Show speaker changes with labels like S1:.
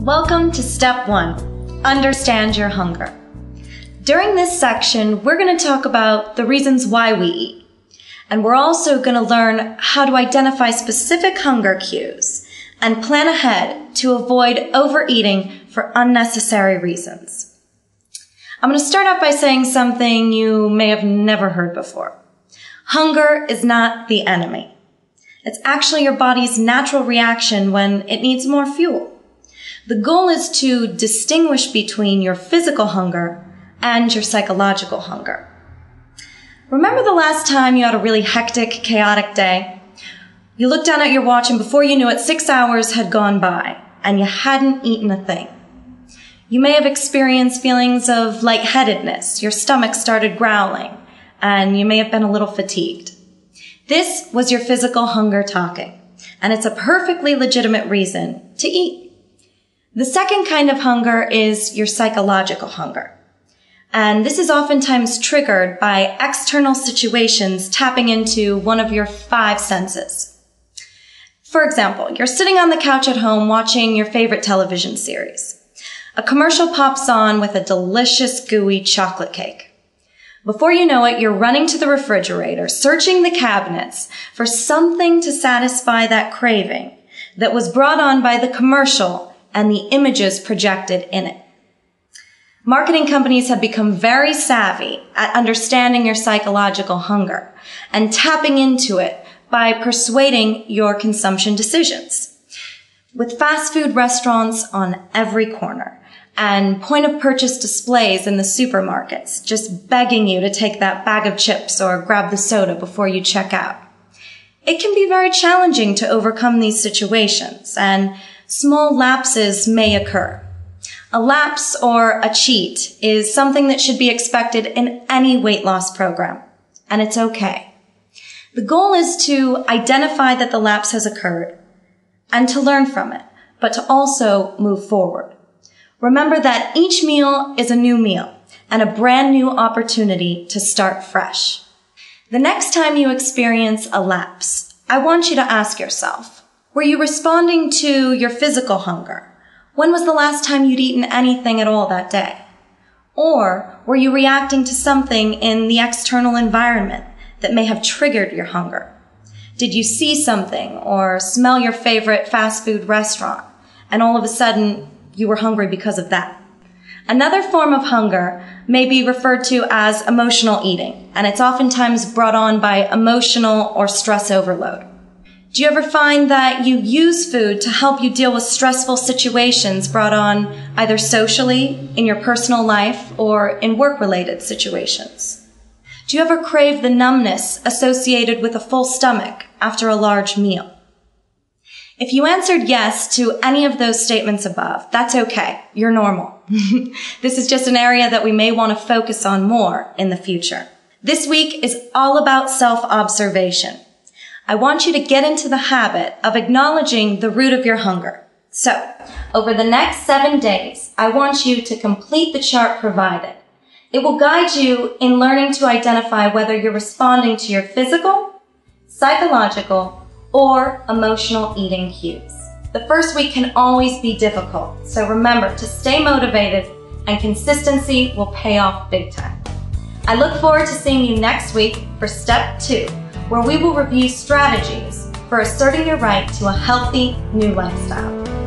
S1: Welcome to Step 1, Understand Your Hunger. During this section, we're going to talk about the reasons why we eat. And we're also going to learn how to identify specific hunger cues and plan ahead to avoid overeating for unnecessary reasons. I'm going to start off by saying something you may have never heard before. Hunger is not the enemy. It's actually your body's natural reaction when it needs more fuel. The goal is to distinguish between your physical hunger and your psychological hunger. Remember the last time you had a really hectic, chaotic day? You looked down at your watch and before you knew it, 6 hours had gone by and you hadn't eaten a thing. You may have experienced feelings of lightheadedness, your stomach started growling, and you may have been a little fatigued. This was your physical hunger talking, and it's a perfectly legitimate reason to eat. The second kind of hunger is your psychological hunger. And this is oftentimes triggered by external situations tapping into one of your 5 senses. For example, you're sitting on the couch at home watching your favorite television series. A commercial pops on with a delicious, gooey chocolate cake. Before you know it, you're running to the refrigerator, searching the cabinets for something to satisfy that craving that was brought on by the commercial and the images projected in it. Marketing companies have become very savvy at understanding your psychological hunger and tapping into it by persuading your consumption decisions. With fast food restaurants on every corner and point-of-purchase displays in the supermarkets just begging you to take that bag of chips or grab the soda before you check out. It can be very challenging to overcome these situations, and small lapses may occur. A lapse or a cheat is something that should be expected in any weight loss program, and it's okay. The goal is to identify that the lapse has occurred and to learn from it, but to also move forward. Remember that each meal is a new meal and a brand new opportunity to start fresh. The next time you experience a lapse, I want you to ask yourself, were you responding to your physical hunger? When was the last time you'd eaten anything at all that day? Or were you reacting to something in the external environment that may have triggered your hunger? Did you see something or smell your favorite fast food restaurant and all of a sudden you were hungry because of that? Another form of hunger may be referred to as emotional eating, and it's oftentimes brought on by emotional or stress overload. Do you ever find that you use food to help you deal with stressful situations brought on either socially, in your personal life, or in work-related situations? Do you ever crave the numbness associated with a full stomach after a large meal? If you answered yes to any of those statements above, that's okay. You're normal. This is just an area that we may want to focus on more in the future. This week is all about self-observation. I want you to get into the habit of acknowledging the root of your hunger. So, over the next 7 days, I want you to complete the chart provided. It will guide you in learning to identify whether you're responding to your physical, psychological, or emotional eating cues. The first week can always be difficult, so remember to stay motivated and consistency will pay off big time. I look forward to seeing you next week for Step 2, where we will review strategies for asserting your right to a healthy new lifestyle.